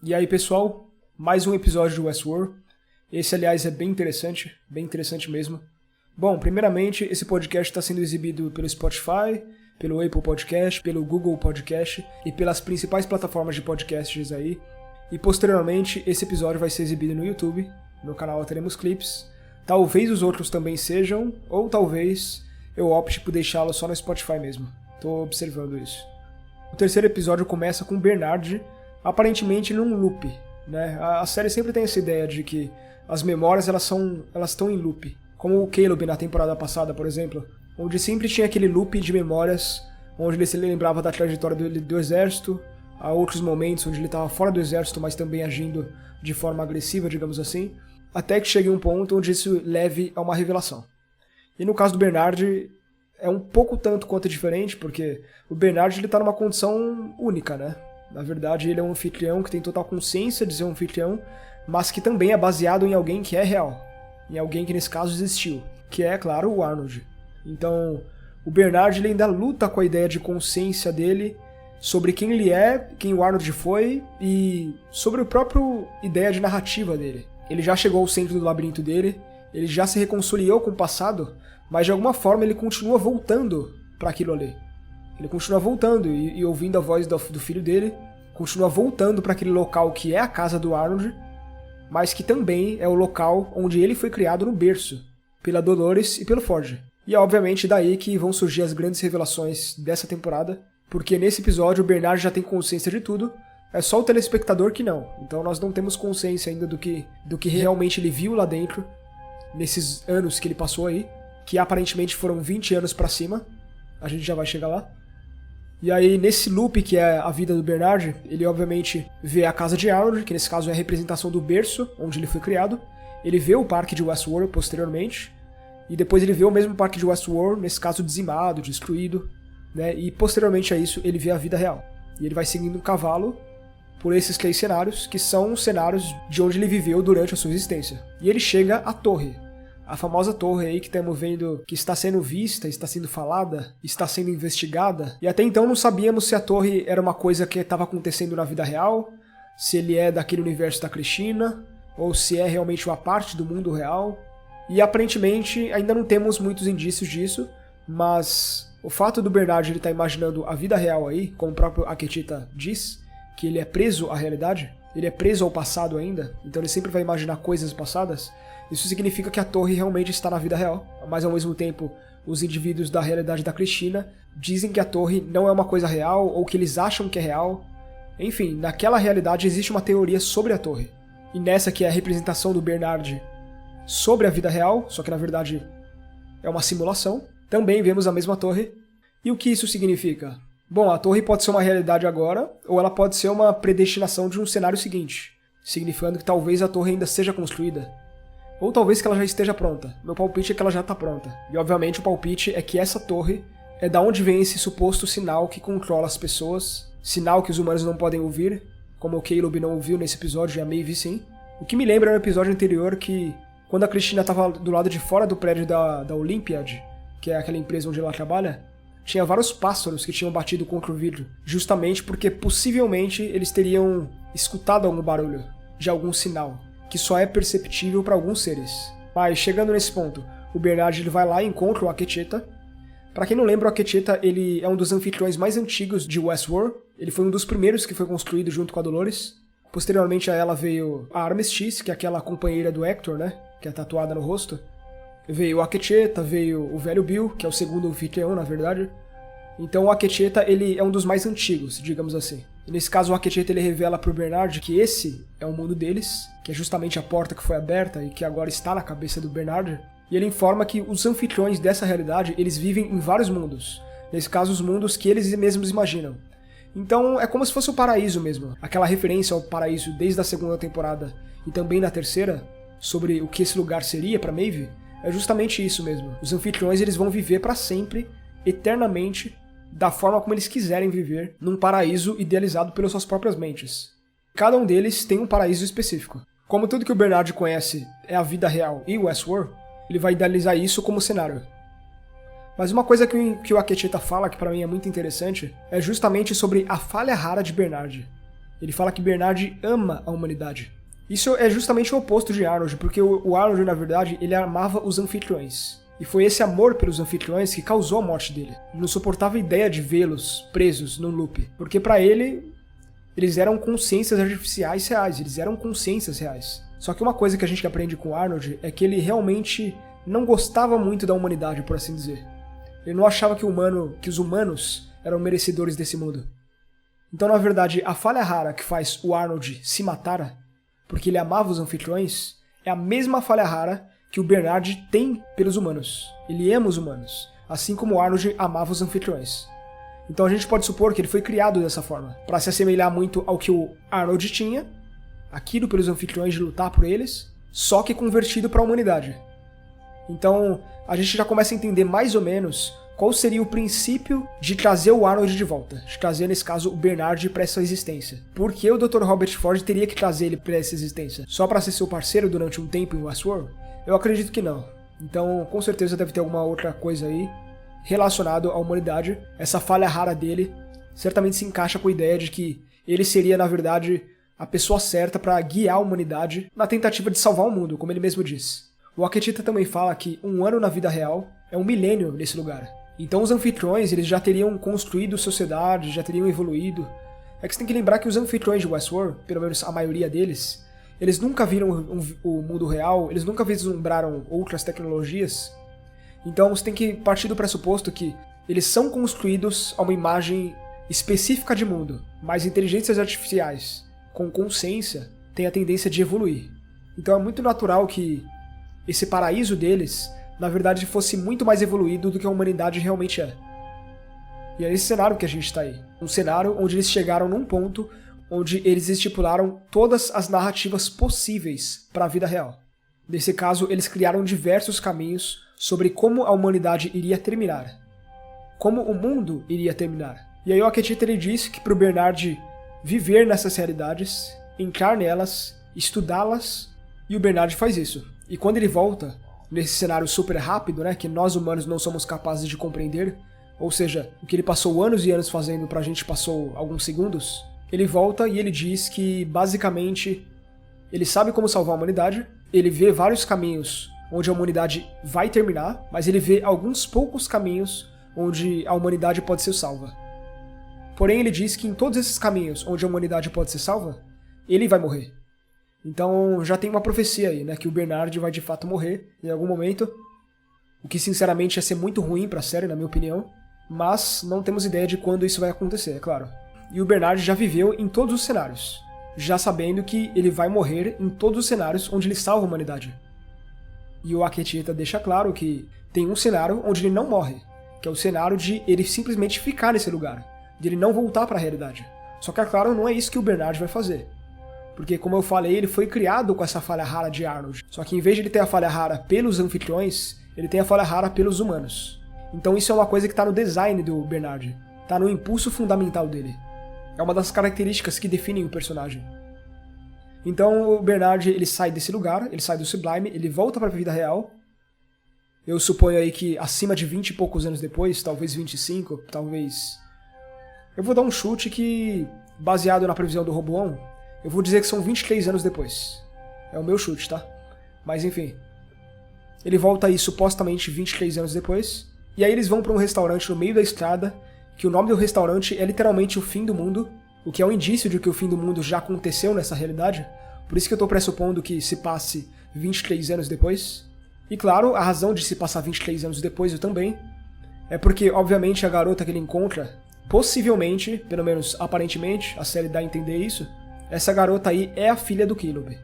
E aí, pessoal, mais um episódio de Westworld. Esse, aliás, é bem interessante mesmo. Bom, primeiramente, esse podcast está sendo exibido pelo Spotify, pelo Apple Podcast, pelo Google Podcast e pelas principais plataformas de podcasts aí. E posteriormente, esse episódio vai ser exibido no YouTube, no canal Teremos Clips. Talvez os outros também sejam, ou talvez eu opte por deixá-lo só no Spotify mesmo. Tô observando isso. O terceiro episódio começa com Bernard, aparentemente num loop, né? A série sempre tem essa ideia de que as memórias elas estão em loop, como o Caleb na temporada passada, por exemplo, onde sempre tinha aquele loop de memórias, onde ele se lembrava da trajetória do exército, há outros momentos onde ele estava fora do exército, mas também agindo de forma agressiva, digamos assim, até que chegue um ponto onde isso leve a uma revelação. E no caso do Bernard, é um pouco tanto quanto diferente, porque o Bernard está numa condição única, né? Na verdade, ele é um anfitrião que tem total consciência de ser um anfitrião, mas que também é baseado em alguém que é real, em alguém que nesse caso existiu, que é, claro, o Arnold. Então, o Bernard ele ainda luta com a ideia de consciência dele sobre quem ele é, quem o Arnold foi e sobre a própria ideia de narrativa dele. Ele já chegou ao centro do labirinto dele, ele já se reconciliou com o passado, mas de alguma forma ele continua voltando para aquilo ali. Ele continua voltando e ouvindo a voz do filho dele, continua voltando para aquele local que é a casa do Arnold, mas que também é o local onde ele foi criado no berço, pela Dolores e pelo Forge. E é obviamente daí que vão surgir as grandes revelações dessa temporada, porque nesse episódio o Bernard já tem consciência de tudo, é só o telespectador que não. Então nós não temos consciência ainda do que realmente ele viu lá dentro, nesses anos que ele passou aí, que aparentemente foram 20 anos pra cima, a gente já vai chegar lá. E aí, nesse loop que é a vida do Bernard, ele obviamente vê a casa de Arnold, que nesse caso é a representação do berço, onde ele foi criado. Ele vê o parque de Westworld posteriormente, e depois ele vê o mesmo parque de Westworld, nesse caso dizimado, destruído, né? E posteriormente a isso, ele vê a vida real. E ele vai seguindo um cavalo por esses 3 cenários, que são os cenários de onde ele viveu durante a sua existência. E ele chega à torre. A famosa torre aí que estamos vendo que está sendo vista, está sendo falada, está sendo investigada. E até então não sabíamos se a torre era uma coisa que estava acontecendo na vida real, se ele é daquele universo da Cristina, ou se é realmente uma parte do mundo real. E aparentemente ainda não temos muitos indícios disso, mas o fato do Bernard estar imaginando a vida real aí, como o próprio Akecheta diz, que ele é preso à realidade, ele é preso ao passado ainda, então ele sempre vai imaginar coisas passadas. Isso significa que a torre realmente está na vida real, mas ao mesmo tempo os indivíduos da realidade da Cristina dizem que a torre não é uma coisa real ou que eles acham que é real. Enfim, naquela realidade existe uma teoria sobre a torre. E nessa que é a representação do Bernard sobre a vida real, só que na verdade é uma simulação, também vemos a mesma torre. E o que isso significa? Bom, a torre pode ser uma realidade agora, ou ela pode ser uma predestinação de um cenário seguinte, significando que talvez a torre ainda seja construída. Ou talvez que ela já esteja pronta. Meu palpite é que ela já está pronta. E obviamente o palpite é que essa torre é da onde vem esse suposto sinal que controla as pessoas, sinal que os humanos não podem ouvir, como o Caleb não ouviu nesse episódio e a Maeve sim. O que me lembra no episódio anterior que, quando a Cristina estava do lado de fora do prédio da Olympiad, que é aquela empresa onde ela trabalha, tinha vários pássaros que tinham batido contra o vidro, justamente porque possivelmente eles teriam escutado algum barulho, de algum sinal, que só é perceptível para alguns seres. Mas chegando nesse ponto, o Bernard ele vai lá e encontra o Akecheta. Para quem não lembra, o Akecheta ele é um dos anfitriões mais antigos de Westworld. Ele foi um dos primeiros que foi construído junto com a Dolores. Posteriormente a ela veio a Armistice, que é aquela companheira do Hector, né? Que é tatuada no rosto. Veio o Akecheta, veio o velho Bill, que é o segundo anfitrião, na verdade. Então o Akecheta ele é um dos mais antigos, digamos assim. E nesse caso o Akecheta ele revela para o Bernard que esse é o mundo deles, que é justamente a porta que foi aberta e que agora está na cabeça do Bernard. E ele informa que os anfitriões dessa realidade eles vivem em vários mundos. Nesse caso os mundos que eles mesmos imaginam. Então é como se fosse o paraíso mesmo. Aquela referência ao paraíso desde a segunda temporada e também na terceira, sobre o que esse lugar seria para Maeve, é justamente isso mesmo. Os anfitriões eles vão viver para sempre, eternamente, da forma como eles quiserem viver, num paraíso idealizado pelas suas próprias mentes. Cada um deles tem um paraíso específico. Como tudo que o Bernard conhece é a vida real e Westworld, ele vai idealizar isso como cenário. Mas uma coisa que o Akecheta fala, que para mim é muito interessante, é justamente sobre a falha rara de Bernard. Ele fala que Bernard ama a humanidade. Isso é justamente o oposto de Arnold, porque o Arnold, na verdade, ele amava os anfitriões. E foi esse amor pelos anfitriões que causou a morte dele. Ele não suportava a ideia de vê-los presos num loop, porque para ele, eles eram consciências artificiais reais, eles eram consciências reais. Só que uma coisa que a gente aprende com o Arnold é que ele realmente não gostava muito da humanidade, por assim dizer. Ele não achava que os humanos eram merecedores desse mundo. Então, na verdade, a falha rara que faz o Arnold se matar, porque ele amava os anfitriões, é a mesma falha rara que o Bernard tem pelos humanos. Ele ama os humanos, assim como o Arnold amava os anfitriões. Então a gente pode supor que ele foi criado dessa forma, para se assemelhar muito ao que o Arnold tinha, aquilo pelos anfitriões de lutar por eles, só que convertido para a humanidade. Então a gente já começa a entender mais ou menos qual seria o princípio de trazer o Arnold de volta, de trazer, nesse caso, o Bernard para essa existência. Por que o Dr. Robert Ford teria que trazer ele para essa existência? Só para ser seu parceiro durante um tempo em Westworld? Eu acredito que não. Então, com certeza deve ter alguma outra coisa aí relacionada à humanidade. Essa falha rara dele certamente se encaixa com a ideia de que ele seria, na verdade, a pessoa certa para guiar a humanidade na tentativa de salvar o mundo, como ele mesmo disse. O Aketita também fala que um ano na vida real é um milênio nesse lugar. Então os anfitriões, eles já teriam construído sociedade, já teriam evoluído. É que você tem que lembrar que os anfitriões de Westworld, pelo menos a maioria deles, eles nunca viram o mundo real, eles nunca vislumbraram outras tecnologias. Então você tem que partir do pressuposto que eles são construídos a uma imagem específica de mundo, mas inteligências artificiais com consciência têm a tendência de evoluir. Então é muito natural que esse paraíso deles, na verdade, fosse muito mais evoluído do que a humanidade realmente é. E é nesse cenário que a gente está aí. Um cenário onde eles chegaram num ponto onde eles estipularam todas as narrativas possíveis para a vida real. Nesse caso, eles criaram diversos caminhos sobre como a humanidade iria terminar. Como o mundo iria terminar. E aí o Aketita disse que para o Bernard viver nessas realidades, entrar nelas, estudá-las, e o Bernard faz isso. E quando ele volta, nesse cenário super rápido, né, que nós humanos não somos capazes de compreender, ou seja, o que ele passou anos e anos fazendo pra gente passou alguns segundos, ele volta e ele diz que, basicamente, ele sabe como salvar a humanidade, ele vê vários caminhos onde a humanidade vai terminar, mas ele vê alguns poucos caminhos onde a humanidade pode ser salva. Porém, ele diz que em todos esses caminhos onde a humanidade pode ser salva, ele vai morrer. Então já tem uma profecia aí, né, que o Bernard vai de fato morrer em algum momento, o que sinceramente ia ser muito ruim pra série, na minha opinião, mas não temos ideia de quando isso vai acontecer, é claro. E o Bernard já viveu em todos os cenários, já sabendo que ele vai morrer em todos os cenários onde ele salva a humanidade. E o Aketita deixa claro que tem um cenário onde ele não morre, que é o cenário de ele simplesmente ficar nesse lugar, de ele não voltar para a realidade. Só que, é claro, não é isso que o Bernard vai fazer. Porque, como eu falei, ele foi criado com essa falha rara de Arnold. Só que em vez de ele ter a falha rara pelos anfitriões, ele tem a falha rara pelos humanos. Então isso é uma coisa que está no design do Bernard. Está no impulso fundamental dele. É uma das características que definem o personagem. Então o Bernard, ele sai desse lugar, ele sai do Sublime, ele volta para a vida real. Eu suponho aí que acima de 20 e poucos anos depois, talvez 25, talvez... Eu vou dar um chute que, baseado na previsão do Roboão, eu vou dizer que são 23 anos depois. É o meu chute, tá? Mas enfim. Ele volta aí supostamente 23 anos depois. E aí eles vão para um restaurante no meio da estrada, que o nome do restaurante é literalmente o fim do mundo, o que é um indício de que o fim do mundo já aconteceu nessa realidade. Por isso que eu tô pressupondo que se passe 23 anos depois. E claro, a razão de se passar 23 anos depois eu também, é porque, obviamente, a garota que ele encontra, possivelmente, pelo menos aparentemente, a série dá a entender isso, essa garota aí é a filha do Caleb.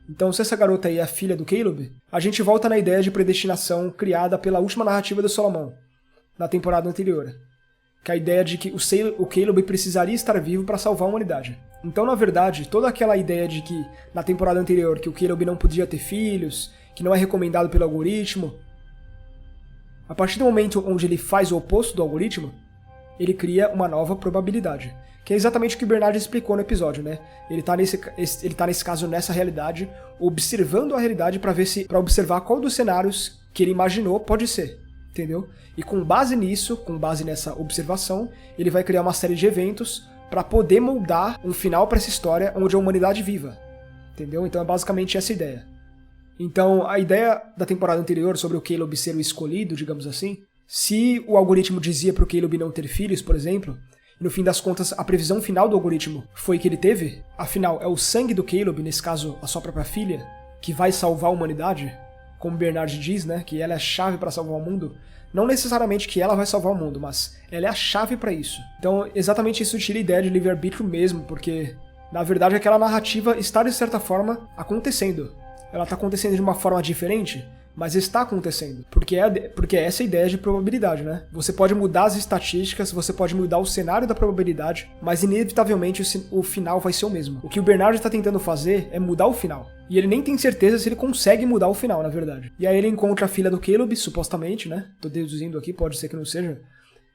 Então, se essa garota aí é a filha do Caleb, a gente volta na ideia de predestinação criada pela última narrativa do Solomon, na temporada anterior. Que é a ideia de que o Caleb precisaria estar vivo para salvar a humanidade. Então, na verdade, toda aquela ideia de que, na temporada anterior, que o Caleb não podia ter filhos, que não é recomendado pelo algoritmo, a partir do momento onde ele faz o oposto do algoritmo, ele cria uma nova probabilidade. Que é exatamente o que o Bernard explicou no episódio, né? Ele tá nesse caso, nessa realidade, observando a realidade para observar qual dos cenários que ele imaginou pode ser, entendeu? E com base nisso, com base nessa observação, ele vai criar uma série de eventos para poder moldar um final para essa história onde a humanidade viva. Entendeu? Então é basicamente essa ideia. Então a ideia da temporada anterior sobre o Caleb ser o escolhido, digamos assim, se o algoritmo dizia para o Caleb não ter filhos, por exemplo, e no fim das contas a previsão final do algoritmo foi que ele teve, afinal é o sangue do Caleb, nesse caso a sua própria filha, que vai salvar a humanidade, como Bernard diz, né, que ela é a chave para salvar o mundo. Não necessariamente que ela vai salvar o mundo, mas ela é a chave para isso. Então exatamente isso tira a ideia de livre-arbítrio mesmo, porque na verdade aquela narrativa está de certa forma acontecendo. Ela está acontecendo de uma forma diferente, mas está acontecendo. Porque é essa a ideia de probabilidade, né? Você pode mudar as estatísticas, você pode mudar o cenário da probabilidade, mas inevitavelmente o final vai ser o mesmo. O que o Bernard está tentando fazer é mudar o final. E ele nem tem certeza se ele consegue mudar o final, na verdade. E aí ele encontra a filha do Caleb, supostamente, né? Tô deduzindo aqui, pode ser que não seja.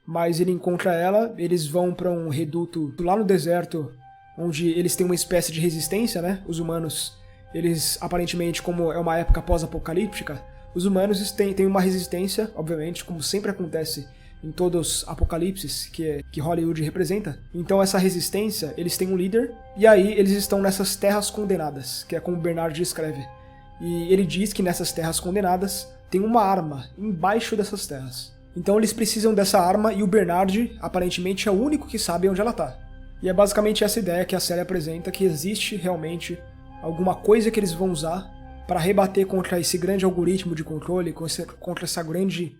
Mas ele encontra ela, eles vão para um reduto lá no deserto, onde eles têm uma espécie de resistência, né? Os humanos, eles aparentemente, como é uma época pós-apocalíptica, os humanos têm uma resistência, obviamente, como sempre acontece em todos os apocalipses que Hollywood representa. Então essa resistência, eles têm um líder, e aí eles estão nessas terras condenadas, que é como Bernard descreve. E ele diz que nessas terras condenadas tem uma arma embaixo dessas terras. Então eles precisam dessa arma e o Bernard, aparentemente, é o único que sabe onde ela está. E é basicamente essa ideia que a série apresenta, que existe realmente alguma coisa que eles vão usar para rebater contra esse grande algoritmo de controle, contra essa grande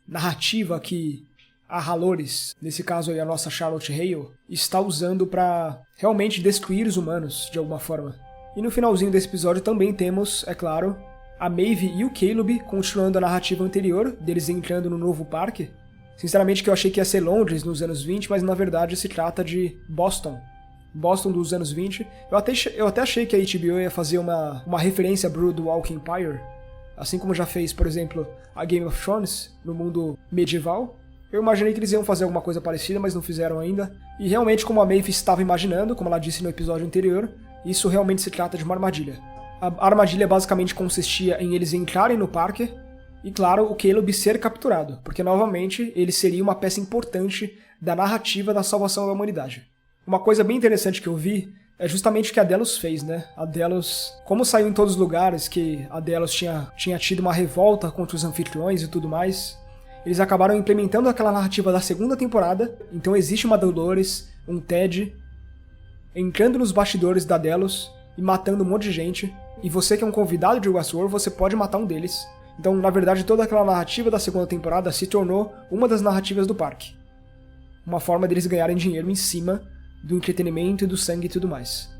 narrativa que a Halores, nesse caso aí a nossa Charlotte Hale, está usando para realmente destruir os humanos de alguma forma. E no finalzinho desse episódio também temos, é claro, a Maeve e o Caleb continuando a narrativa anterior, deles entrando no novo parque. Sinceramente que eu achei que ia ser Londres nos anos 20, mas na verdade se trata de Boston dos anos 20. Eu até achei que a HBO ia fazer uma referência a Boardwalk Empire, assim como já fez, por exemplo, a Game of Thrones no mundo medieval. Eu imaginei que eles iam fazer alguma coisa parecida, mas não fizeram ainda. E realmente, como a Maeve estava imaginando, como ela disse no episódio anterior, isso realmente se trata de uma armadilha. A armadilha basicamente consistia em eles entrarem no parque e, claro, o Caleb ser capturado, porque novamente ele seria uma peça importante da narrativa da salvação da humanidade. Uma coisa bem interessante que eu vi é justamente o que a Delos fez, né? A Delos, como saiu em todos os lugares que a Delos tinha tido uma revolta contra os anfitriões e tudo mais, eles acabaram implementando aquela narrativa da segunda temporada. Então existe uma Dolores, um Ted, entrando nos bastidores da Delos e matando um monte de gente. E você que é um convidado de Westworld, você pode matar um deles. Então, na verdade, toda aquela narrativa da segunda temporada se tornou uma das narrativas do parque. Uma forma deles ganharem dinheiro em cima do entretenimento e do sangue e tudo mais.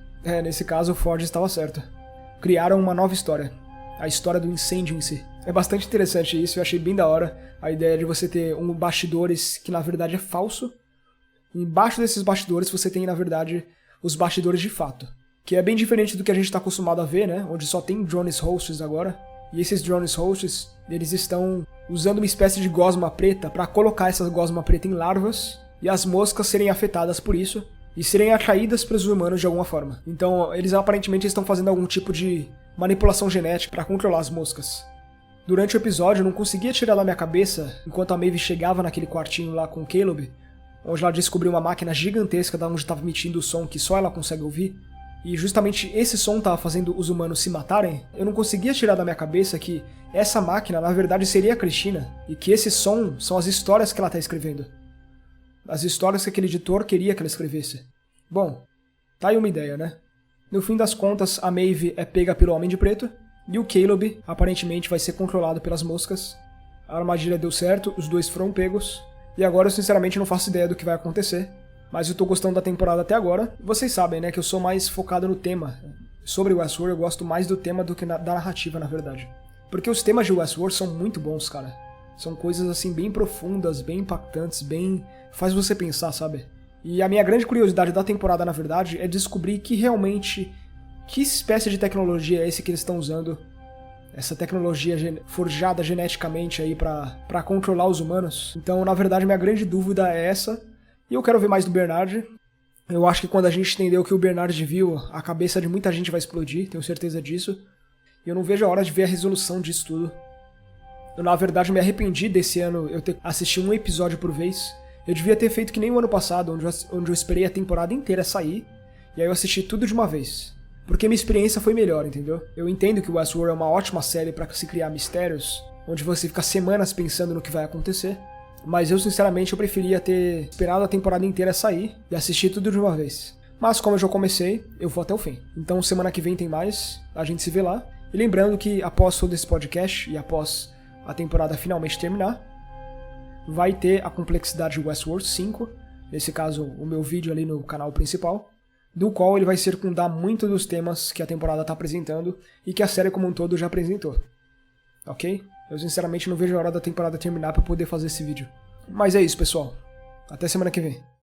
Nesse caso o Ford estava certo. Criaram uma nova história. A história do incêndio em si. É bastante interessante isso, eu achei bem da hora a ideia de você ter bastidores que na verdade é falso. E embaixo desses bastidores você tem na verdade os bastidores de fato. Que é bem diferente do que a gente está acostumado a ver, né? Onde só tem drones hosts agora. E esses drones hosts, eles estão usando uma espécie de gosma preta para colocar essa gosma preta em larvas e as moscas serem afetadas por isso e serem atraídas para os humanos de alguma forma. Então, eles aparentemente estão fazendo algum tipo de manipulação genética para controlar as moscas. Durante o episódio, eu não conseguia tirar da minha cabeça, enquanto a Maeve chegava naquele quartinho lá com o Caleb, onde ela descobriu uma máquina gigantesca da onde estava emitindo o som que só ela consegue ouvir, e justamente esse som estava fazendo os humanos se matarem. Eu não conseguia tirar da minha cabeça que essa máquina, na verdade, seria a Cristina, e que esse som são as histórias que ela está escrevendo. As histórias que aquele editor queria que ela escrevesse. Bom, tá aí uma ideia, né? No fim das contas, a Maeve é pega pelo Homem de Preto, e o Caleb, aparentemente, vai ser controlado pelas moscas. A armadilha deu certo, os dois foram pegos, e agora eu sinceramente não faço ideia do que vai acontecer. Mas eu tô gostando da temporada até agora. Vocês sabem, né, que eu sou mais focado no tema. Sobre Westworld, eu gosto mais do tema do que da narrativa, na verdade. Porque os temas de Westworld são muito bons, cara. São coisas, assim, bem profundas, bem impactantes, bem... faz você pensar, sabe? E a minha grande curiosidade da temporada, na verdade, é descobrir que realmente... que espécie de tecnologia é esse que eles estão usando? Essa tecnologia forjada geneticamente aí pra controlar os humanos. Então, na verdade, minha grande dúvida é essa. E eu quero ver mais do Bernard. Eu acho que quando a gente entender o que o Bernard viu, a cabeça de muita gente vai explodir, tenho certeza disso. E eu não vejo a hora de ver a resolução disso tudo. Eu, na verdade, me arrependi desse ano eu ter assistido um episódio por vez. Eu devia ter feito que nem o ano passado, onde eu esperei a temporada inteira sair, e aí eu assisti tudo de uma vez. Porque minha experiência foi melhor, entendeu? Eu entendo que Westworld é uma ótima série pra se criar mistérios, onde você fica semanas pensando no que vai acontecer, mas eu sinceramente eu preferia ter esperado a temporada inteira sair e assistir tudo de uma vez. Mas como eu já comecei, eu vou até o fim. Então semana que vem tem mais, a gente se vê lá. E lembrando que após todo esse podcast e após a temporada finalmente terminar, vai ter a complexidade de Westworld 5, nesse caso o meu vídeo ali no canal principal, do qual ele vai circundar muito dos temas que a temporada está apresentando e que a série como um todo já apresentou. Ok? Eu sinceramente não vejo a hora da temporada terminar para poder fazer esse vídeo. Mas é isso, pessoal. Até semana que vem.